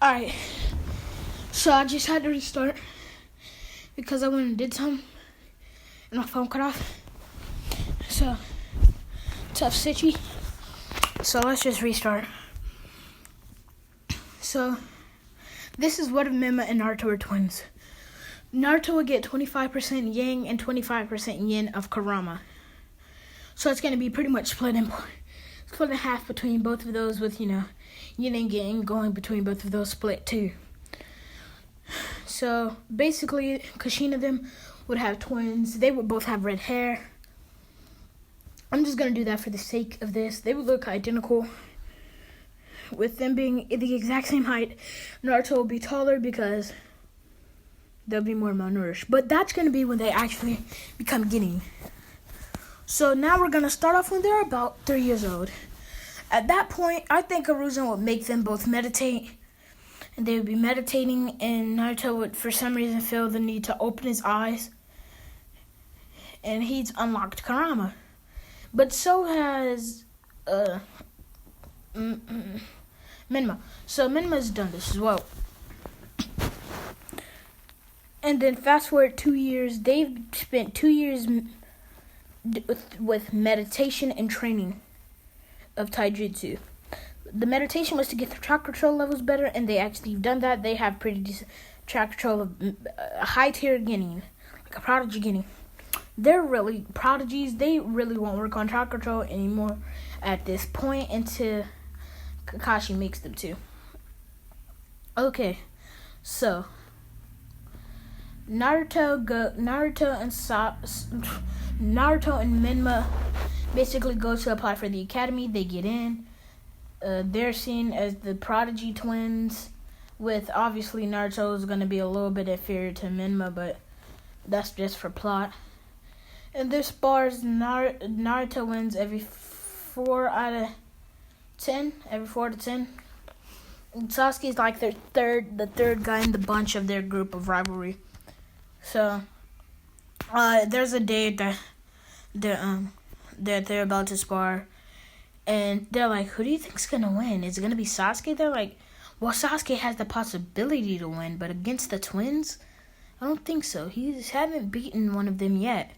Alright, so I just had to restart because I went and did something and my phone cut off. So, tough sitchy. So let's just restart. So, this is what if menma and Naruto were twins. Naruto would get 25% yang and 25% yin of Kurama. So it's going to be pretty much split in half between both of those with, yin and yang going between both of those split too. So basically, Kushina them would have twins. They would both have red hair. I'm just going to do that for the sake of this. They would look identical. With them being the exact same height, Naruto will be taller because they'll be more malnourished. But that's going to be when they actually become Genin. So now we're going to start off when they're about 3 years old. At that point, I think Aruzen would make them both meditate. And they would be meditating, and Naruto would, for some reason, feel the need to open his eyes. And he's unlocked Kurama. But so has menma. So menma's done this as well. And then fast forward 2 years, they've spent 2 years with meditation and training of taijutsu. The meditation was to get their chakra control levels better, and they actually have done that. They have pretty decent chakra control of a high tier Genin, like a prodigy Genin. They're really prodigies. They really won't work on chakra control anymore at this point until Kakashi makes them to. Okay, so Naruto and menma basically go to apply for the academy. They get in. They're seen as the prodigy twins, with obviously Naruto is going to be a little bit inferior to menma, but that's just for plot. And this bars Naruto wins every 4 out of 10. Every 4 to 10. And Sasuke's like the third guy in the bunch of their group of rivalry. So, there's a day that they're about to spar, and they're like, "Who do you think's gonna win? Is it gonna be Sasuke?" They're like, "Well, Sasuke has the possibility to win, but against the twins, I don't think so. He haven't beaten one of them yet."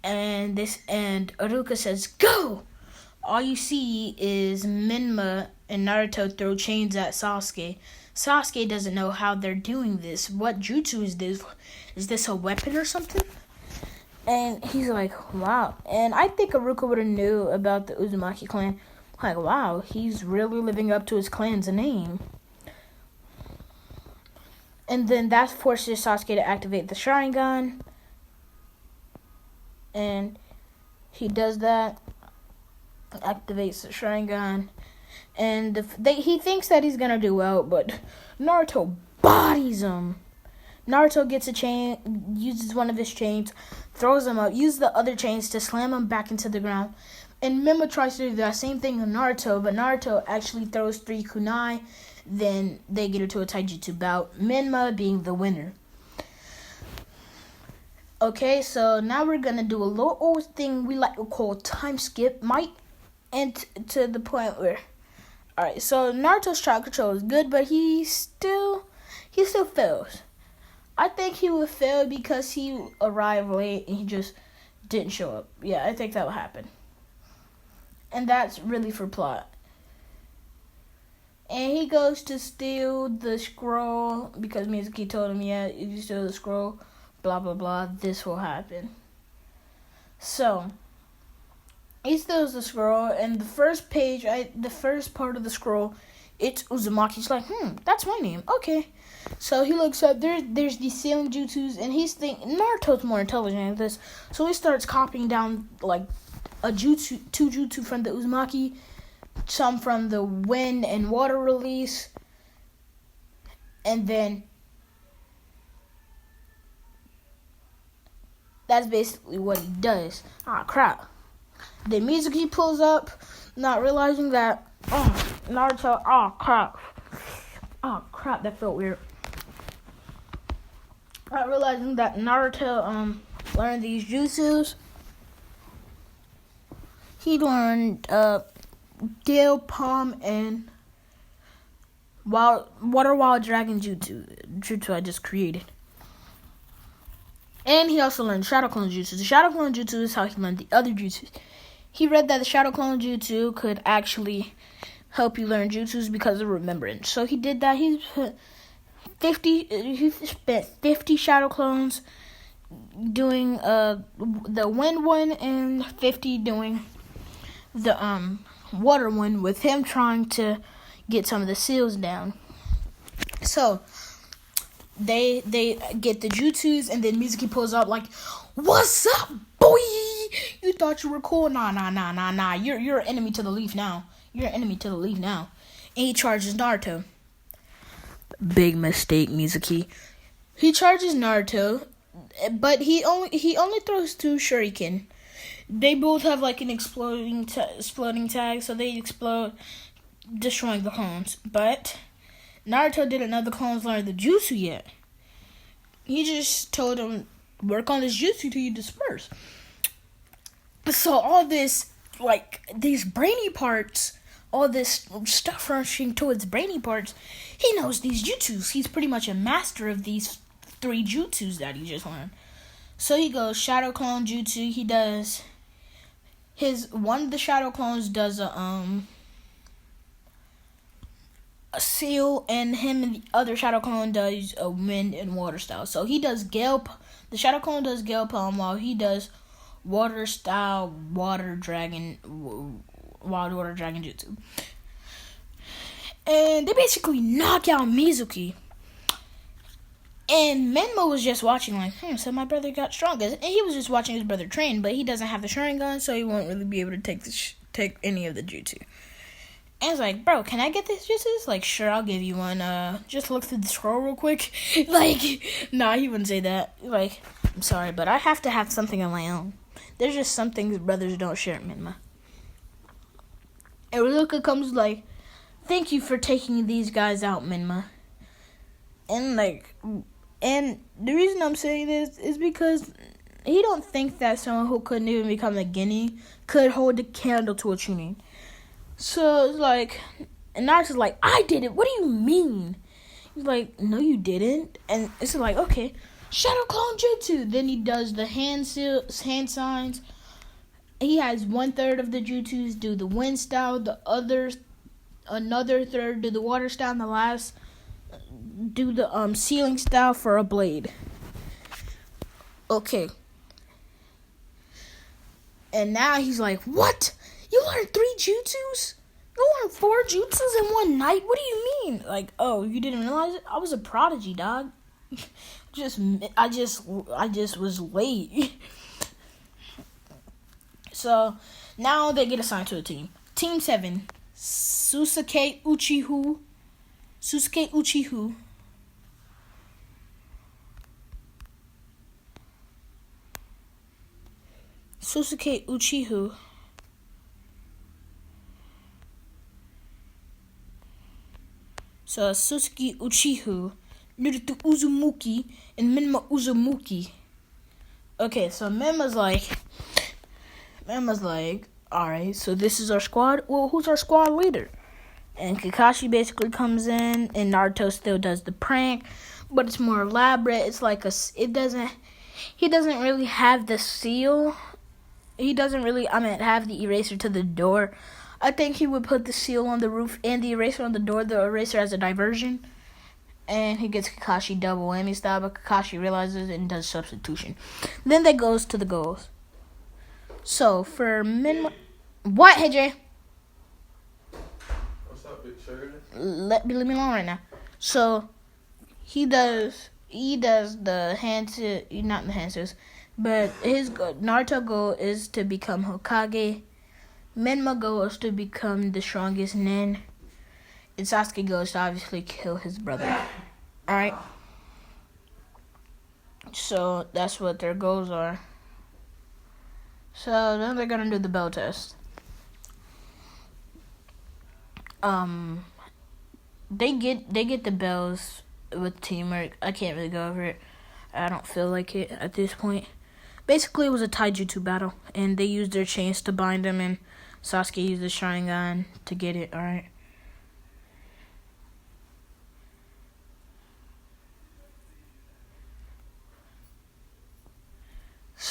And Iruka says, "Go!" All you see is menma and Naruto throw chains at Sasuke. Sasuke doesn't know how they're doing this. What jutsu is this? Is this a weapon or something? And he's like, wow. And I think Iruka would have knew about the Uzumaki clan. Like, wow, he's really living up to his clan's name. And then that forces Sasuke to activate the Sharingan. And he does that. Activates the Sharingan. And he thinks that he's going to do well, but Naruto bodies him. Naruto gets a chain, uses one of his chains, throws him up, uses the other chains to slam him back into the ground. And menma tries to do that same thing to Naruto, but Naruto actually throws 3 kunai. Then they get into a taijutsu bout, menma being the winner. Okay, so now we're going to do a little old thing we like to call time skip. And to the point where, alright, so Naruto's chakra control is good, but he still fails. I think he would fail because he arrived late and he just didn't show up. Yeah, I think that will happen. And that's really for plot. And he goes to steal the scroll because Mizuki told him, yeah, if you steal the scroll, blah, blah, blah, this will happen. So he steals the scroll, and the first part of the scroll, it's Uzumaki. He's like, that's my name. Okay. So he looks up, there's these sailing jutsus, and he's thinking, Naruto's more intelligent than this. So he starts copying down, like, two jutsu from the Uzumaki, some from the wind and water release, and then that's basically what he does. Crap. Then Mizuki pulls up, not realizing that, Naruto, crap, that felt weird. Not realizing that Naruto, learned these jutsus. He learned, Gale, Palm, and Wild Dragon Jutsu I just created. And he also learned Shadow Clone Jutsu. The Shadow Clone Jutsu is how he learned the other jutsus. He read that the Shadow Clone Jutsu could actually help you learn jutsus because of remembrance. So he did that. He spent 50 Shadow Clones doing the wind one and 50 doing the water one, with him trying to get some of the seals down. So they get the jutsus, and then Mizuki pulls up like, "What's up, boy? You thought you were cool? Nah. You're an enemy to the leaf now. And he charges Naruto. Big mistake, Mizuki. He charges Naruto, but he only throws 2 shuriken. They both have like an exploding tag, so they explode, destroying the clones. But Naruto didn't know the clones learned the jutsu yet. He just told them, work on this jutsu till you disperse. So all this, like, these brainy parts, all this stuff rushing towards brainy parts, he knows these jutsus. He's pretty much a master of these 3 jutsus that he just learned. So he goes Shadow Clone Jutsu. He does one of the Shadow Clones does a seal, and him and the other Shadow Clone does a wind and water style. So he does the Shadow Clone does Gale Palm, while he does water style wild water dragon jutsu. And they basically knock out Mizuki. And Menma was just watching like, so my brother got stronger. And he was just watching his brother train, but he doesn't have the Sharingan, so he won't really be able to take any of the jutsu. And I was like, bro, can I get this jutsu? Like, sure, I'll give you one. Just look through the scroll real quick. Like, nah, he wouldn't say that. Like, I'm sorry, but I have to have something of my own. There's just some things brothers don't share, Menma. And Ruka comes like, thank you for taking these guys out, Menma. And the reason I'm saying this is because he don't think that someone who couldn't even become a guinea could hold a candle to a tuning. So it's like, and Naruto's like, I did it. What do you mean? He's like, no, you didn't. And it's like, okay, Shadow Clone Jutsu. Then he does the hand signs. He has 1/3 of the jutsus do the wind style, another third do the water style, and the last do the sealing style for a blade. Okay. And now he's like, what? You learned 3 jutsus? You learned 4 jutsus in one night? What do you mean? Like, oh, you didn't realize it? I was a prodigy, dog. I just was late. So now they get assigned to a team. Team 7, Susuke Uchiha. Susuke Uchiha. So Susuke Uchiha, Naruto Uzumaki, and Menma Uzumaki. Okay, so Menma's like, alright, so this is our squad. Well, who's our squad leader? And Kakashi basically comes in, and Naruto still does the prank, but it's more elaborate. It's like he doesn't really have the seal. He doesn't really, have the eraser to the door. I think he would put the seal on the roof and the eraser on the door, the eraser as a diversion. And he gets Kakashi double whammy style, but Kakashi realizes it and does substitution. Then that goes to the goals. So, for Menma... What, hey, Jay? What's up, big sugar? Leave me alone right now. So, he does the not the hands, but his Naruto goal is to become Hokage. Menma goal is to become the strongest nin. And Sasuke goes to obviously kill his brother. Alright? So, that's what their goals are. So, then they're gonna do the bell test. They get the bells with teamwork. I can't really go over it. I don't feel like it at this point. Basically, it was a taijutsu battle, and they used their chains to bind them, and Sasuke used the Sharingan to get it, alright?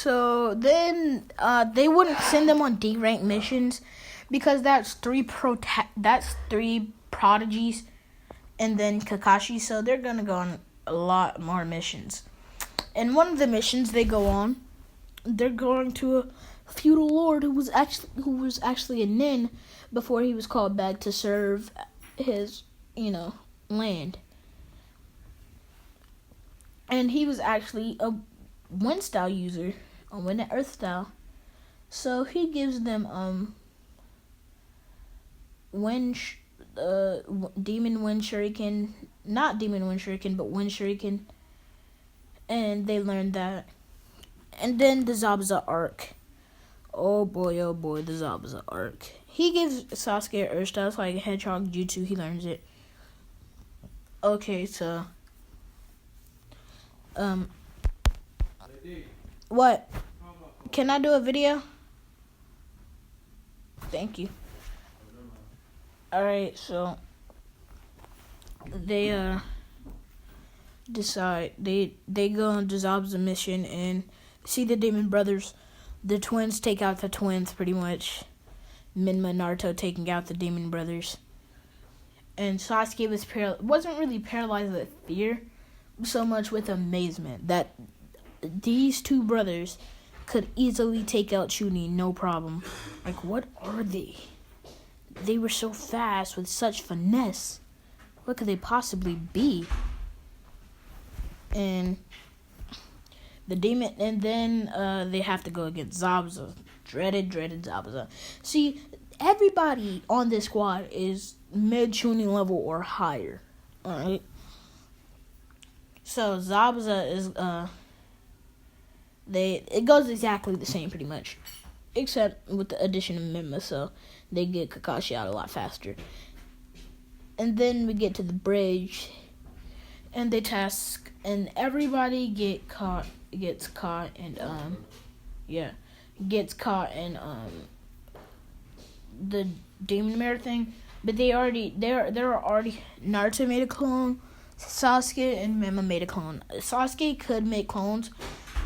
So then they wouldn't send them on D-rank missions because that's three prodigies and then Kakashi. So they're gonna go on a lot more missions. And one of the missions they go on, they're going to a feudal lord who was actually a nin before he was called back to serve his, land. And he was actually a wind style user, a wind and earth style. So he gives them demon wind shuriken, not demon wind shuriken, but wind shuriken. And they learned that. And then the Zabuza arc. Oh boy, the Zabuza arc. He gives Sasuke earth styles like hedgehog jutsu. He learns it. Okay, so what? Can I do a video? Thank you. Alright, so they decide they go on the Zabuza mission and see the Demon Brothers. The twins take out the twins pretty much. Menma and Naruto taking out the Demon Brothers. And Sasuke wasn't really paralyzed with fear, so much with amazement that these two brothers could easily take out Chunin, no problem. Like, what are they? They were so fast with such finesse. What could they possibly be? And the demon, and then they have to go against Zabuza. Dreaded Zabuza. See, everybody on this squad is mid Chunin level or higher. Alright? So Zabuza is it goes exactly the same pretty much. Except with the addition of menma, so they get Kakashi out a lot faster. And then we get to the bridge and they task and everybody gets caught and the demon mare thing. But there are already Naruto made a clone, Sasuke and Menma made a clone. Sasuke could make clones.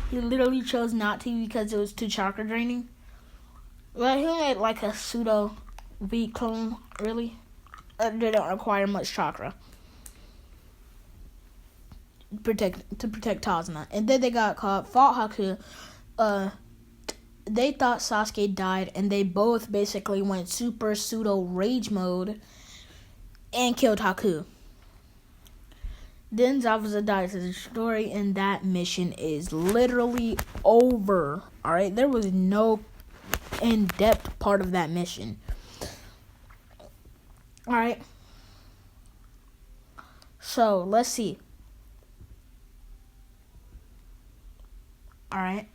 He literally chose not to because it was too chakra draining. Well, he made like a pseudo weak clone, really. They don't require much chakra to protect Tazuna. And then they got caught, fought Haku. They thought Sasuke died, and they both basically went super pseudo rage mode and killed Haku. Then Zabuza dies as a story, and that mission is literally over. Alright, there was no in-depth part of that mission. Alright. So, let's see. Alright.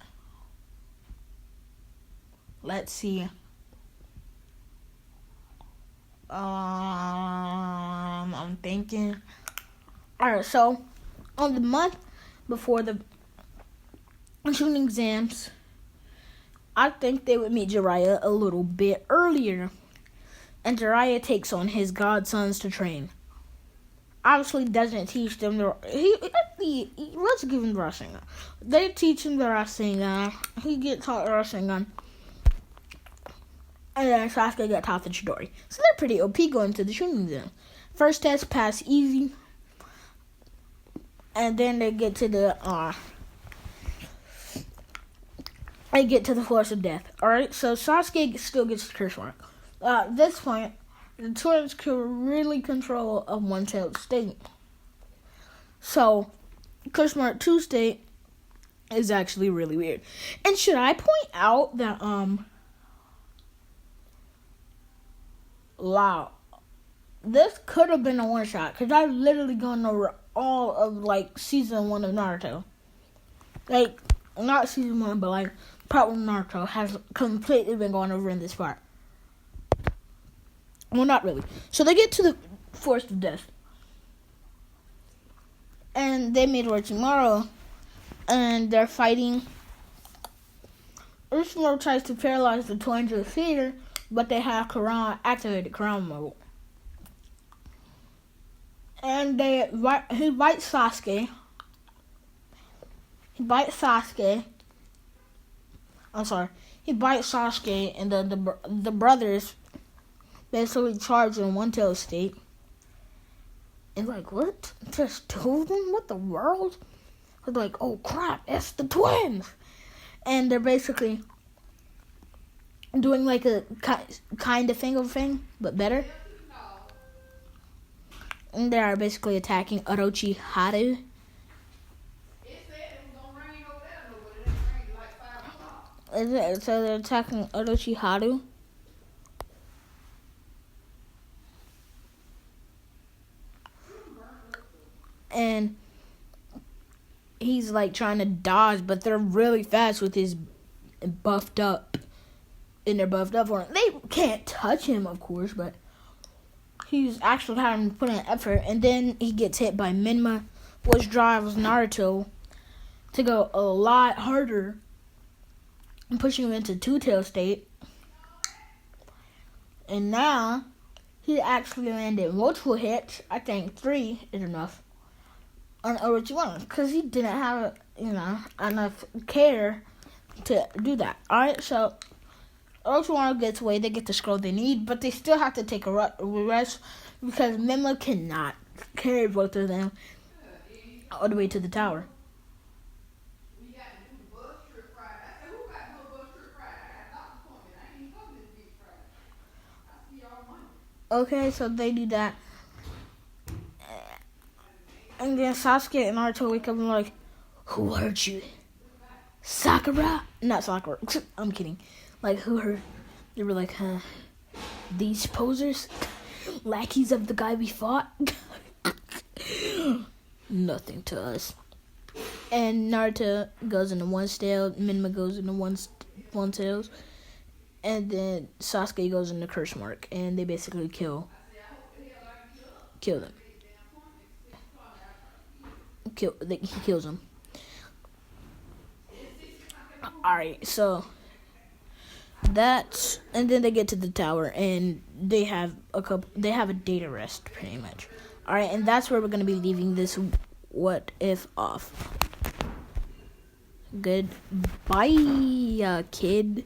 Let's see. I'm thinking. Alright, so on the month before the shooting exams, I think they would meet Jiraiya a little bit earlier. And Jiraiya takes on his godsons to train. Obviously doesn't teach them let's give him the Rasengan. They teach him the Rasengan. He gets taught Rasengan. And then Sasuke got taught the Chidori. So they're pretty OP going to the shooting exam. First test, pass easy. And then they get to the force of death. Alright, so Sasuke still gets the curse mark. At this point, the twins can really control a one-tailed state. So, curse mark 2 state is actually really weird. And should I point out that wow, this could have been a one-shot, because I've literally gone over all of, season 1 of Naruto. Not season 1, but, part 1 of Naruto has completely been going over in this part. Well, not really. So they get to the forest of death. And they meet Orochimaru, and they're fighting. Orochimaru tries to paralyze the twins with fear, but they have activated Kurama mode. And he bites Sasuke. I'm sorry. He bites Sasuke, and the brothers basically charge in One Tail State. And like, what? Just two of them? What the world? They're like, oh crap, it's the twins. And they're basically doing like a kind of thing, but better. And they are basically attacking Orochimaru. So they're attacking Orochimaru. And he's like trying to dodge, but they're really fast with his buffed up. And they're buffed up for him. They can't touch him, of course, but he's actually having to put in effort. And then he gets hit by Menma, which drives Naruto to go a lot harder and pushing him into two-tail state. And now he actually landed multiple hits. I think 3 is enough on Orochimaru because he didn't have enough care to do that. Alright, so Orochimaru gets away. They get the scroll they need, but they still have to take a rest because Menma cannot carry both of them all the way to the tower. Okay, so they do that. And then Sasuke and Naruto wake up and like, who hurt you? Sakura? Not Sakura. I'm kidding. Like, who hurt? They were like, these posers? Lackeys of the guy we fought? Nothing to us. And Naruto goes into one tail. Menma goes into one tails. And then Sasuke goes into curse mark. And they basically kill them. He kills them. Alright, so that's, and then they get to the tower and they have a data rest pretty much. Alright, and that's where we're gonna be leaving this what if off. Goodbye, kid.